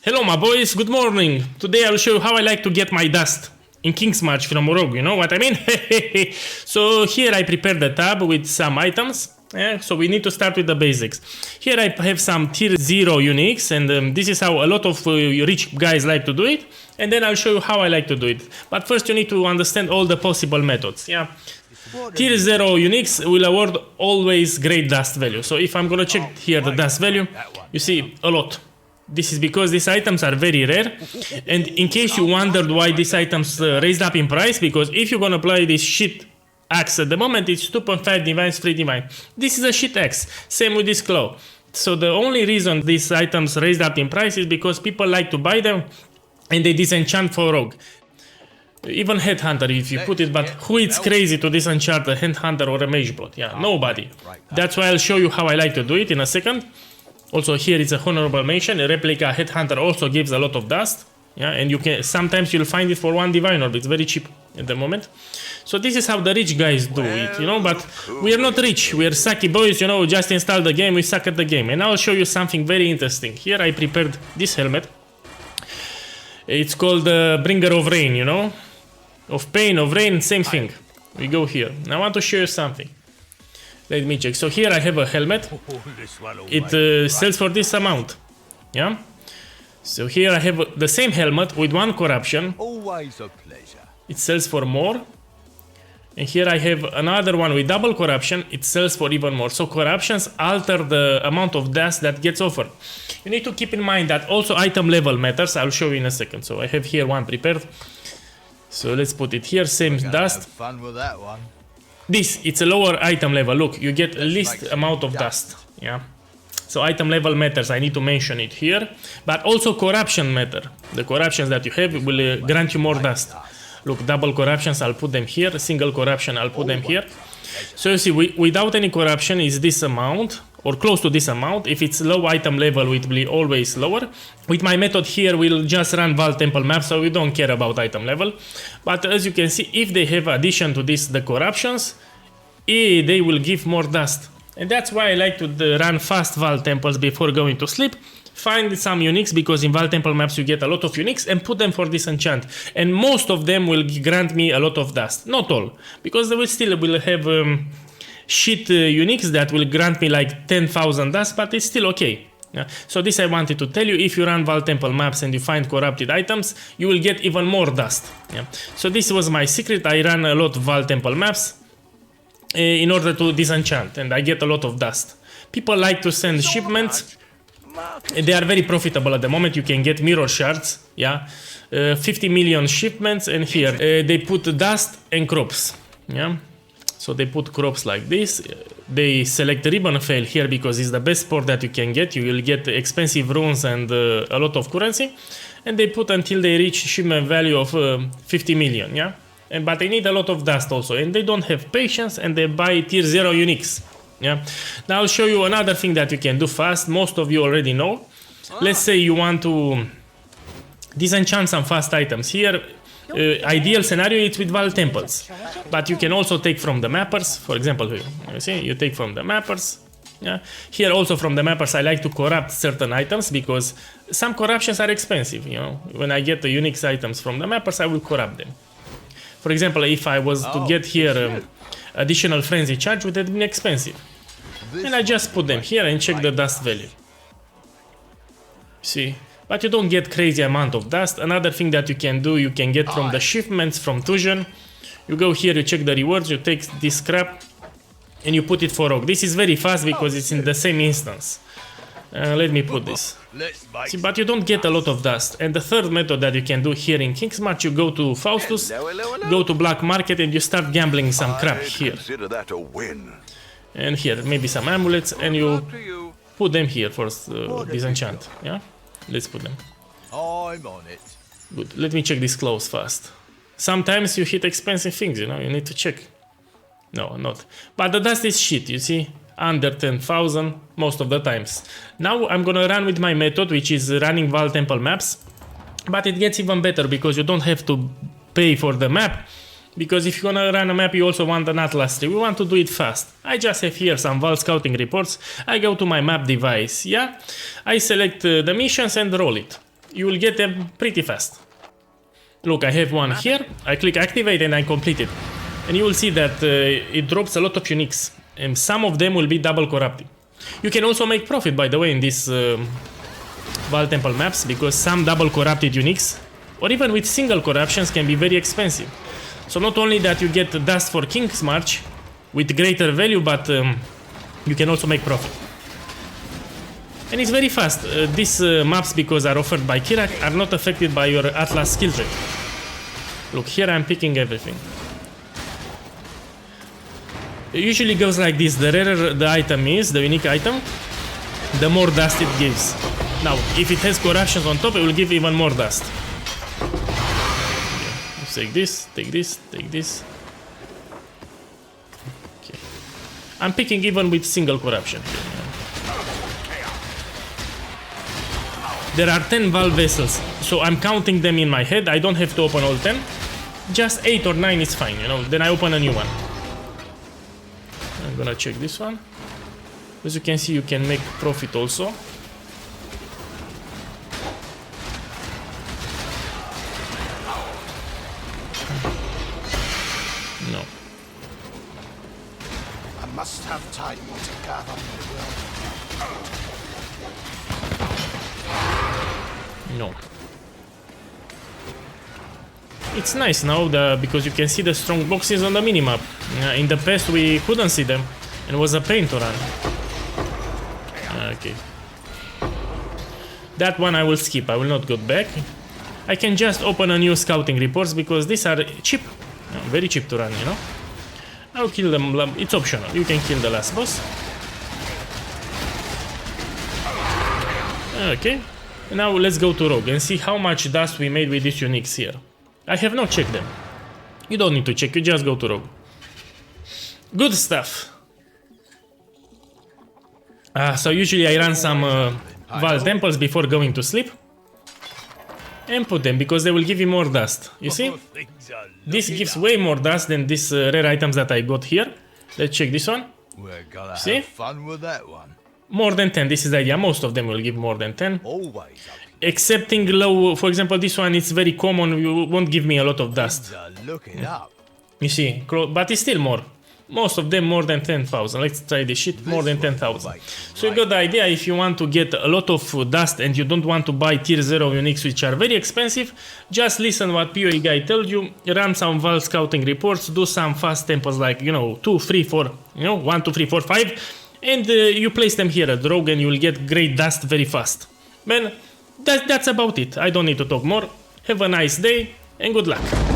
Hello my boys, good morning. Today I will show you how I like to get my dust in King's March from Rogue, you know what I mean? So here I prepared the tab with some items. So we need to start with the basics. Here I have some tier 0 uniques, and this is how a lot of rich guys like to do it. And then I'll show you how I like to do it. But first you need to understand all the possible methods. Yeah. Tier 0 uniques will award always great dust value. So if I'm gonna check here the dust value, you see a lot. This is because these items are very rare, and in case you wondered why these items raised up in price, because if you're gonna apply this shit axe at the moment, it's 2.5 divines, 3 divine. This is a shit axe, same with this claw. So the only reason these items raised up in price is because people like to buy them and they disenchant for rogue. Even headhunter if you put it, but who is crazy to disenchant a headhunter or a mage plot? Yeah, nobody. That's why I'll show you how I like to do it in a second. Also here it's a honorable mention, a replica headhunter also gives a lot of dust. Yeah, and you can sometimes you'll find it for 1 divine orb, it's very cheap at the moment. So this is how the rich guys do it, you know, but we are not rich, we are sucky boys, you know, just install the game, we suck at the game. And I'll show you something very interesting. Here I prepared this helmet. It's called Bringer of Rain, you know, of pain, of rain, same thing. We go here. Now I want to show you something. Let me check. So here I have a helmet. It sells for this amount. Yeah. So here I have the same helmet with 1 corruption. Always a pleasure. It sells for more. And here I have another one with double corruption. It sells for even more. So corruptions alter the amount of dust that gets offered. You need to keep in mind that also item level matters. I'll show you in a second. So I have here one prepared. So let's put it here. Same dust. Have fun with that one. This, it's a lower item level. Look, you get least amount of dust. Yeah. So item level matters. I need to mention it here. But also corruption matter. The corruptions that you have will grant you more dust. Look, double corruptions, I'll put them here. Single corruption, I'll put them here. So you see, without any corruption is this amount, or close to this amount. If it's low item level, it will be always lower. With my method here, we'll just run Vaal Temple map, so we don't care about item level. But as you can see, if they have addition to this, the corruptions, they will give more dust. And that's why I like to run fast Vaal Temples before going to sleep. Find some uniques, because in Vaal Temple maps you get a lot of uniques, and put them for disenchant. And most of them will grant me a lot of dust. Not all, because they will still have shit uniques that will grant me like 10,000 dust, but it's still okay. Yeah. So this I wanted to tell you. If you run Vaal Temple maps and you find corrupted items, you will get even more dust. Yeah. So this was my secret. I run a lot of Vaal Temple maps in order to disenchant, and I get a lot of dust. People like to send shipments. They are very profitable at the moment. You can get mirror shards, yeah, 50 million shipments, and here they put dust and crops, yeah. So they put crops like this. They select ribbon fail here because it's the best sport that you can get. You will get expensive runes and a lot of currency, and they put until they reach shipment value of 50 million, yeah. But they need a lot of dust also, and they don't have patience, and they buy tier 0 uniques. Yeah. Now I'll show you another thing that you can do fast. Most of you already know. Let's say you want to disenchant some fast items. Here, ideal scenario is with Vaal Temples, but you can also take from the mappers. For example, here, you see, you take from the mappers. Yeah. Here also from the mappers, I like to corrupt certain items because some corruptions are expensive. You know, when I get the unique items from the mappers, I will corrupt them. For example, if I was to get here additional frenzy charge, would have been expensive. And I just put them here and check the dust value. See? But you don't get crazy amount of dust. Another thing that you can do, you can get from the shipments from Tusion. You go here, you check the rewards, you take this scrap and you put it for rogue. This is very fast because it's in the same instance. Let me put this. See, but you don't get a lot of dust. And the third method that you can do here in King's March, you go to Faustus, go to Black Market, and you start gambling some crap here. And here, maybe some amulets, and you put them here for disenchant. Yeah? Let's put them. I'm on it. Good. Let me check these clothes fast. Sometimes you hit expensive things, you know, you need to check. No, not. But the dust is shit, you see? Under 10,000 most of the times. Now I'm gonna run with my method, which is running Vaal Temple maps, but it gets even better because you don't have to pay for the map, because if you're gonna run a map you also want an atlas tree. We want to do it fast. I just have here some Vaal scouting reports. I go to my map device, yeah, I select the missions and roll it. you will get them pretty fast. Look, I have one here. I click activate and I complete it. And you will see that it drops a lot of uniques. And some of them will be double corrupted. You can also make profit, by the way, in these Vaal Temple maps, because some double corrupted uniques, or even with single corruptions, can be very expensive. So not only that you get dust for King's March with greater value, but you can also make profit. And it's very fast. These maps, because are offered by Kirak, are not affected by your Atlas skill tree. Look, here I'm picking everything. It usually goes like this. The rarer the item is, the unique item, the more dust it gives. Now, if it has corruptions on top, it will give even more dust. Okay. Let's take this, take this, take this. Okay. I'm picking even with single corruption here. There are 10 Vaal vessels, so I'm counting them in my head. I don't have to open all 10. Just 8 or 9 is fine, you know. Then I open a new one. I'm gonna check this one. As you can see, you can make profit also. No. I must have time to gather my will. No. It's nice now because you can see the strong boxes on the minimap. In the past we couldn't see them and it was a pain to run. Okay. That one I will skip, I will not go back. I can just open a new scouting reports because these are cheap. Very cheap to run, you know. I'll kill them, it's optional, you can kill the last boss. Okay. Now let's go to Rogue and see how much dust we made with these uniques here. I have not checked them. You don't need to check, you just go to Rogue. Good stuff. So usually I run some Vaal Temples before going to sleep. And put them, because they will give you more dust. You see? This gives way more dust than these rare items that I got here. Let's check this one. We're gonna See? have fun with that one. More than 10, this is the idea. Most of them will give more than 10. Always up. Excepting low, for example, this one is very common, you won't give me a lot of dust. Looking up. You see, but it's still more. Most of them more than 10,000. Let's try this shit, more than 10,000. So you got the idea. If you want to get a lot of dust and you don't want to buy tier 0 uniques which are very expensive, just listen what POE guy told you, run some Vaal scouting reports, do some fast tempos like, you know, 2, 3, 4, you know, 1, 2, 3, 4, 5, and you place them here at Rogue and you will get great dust very fast. Man, that's about it. I don't need to talk more. Have a nice day and good luck.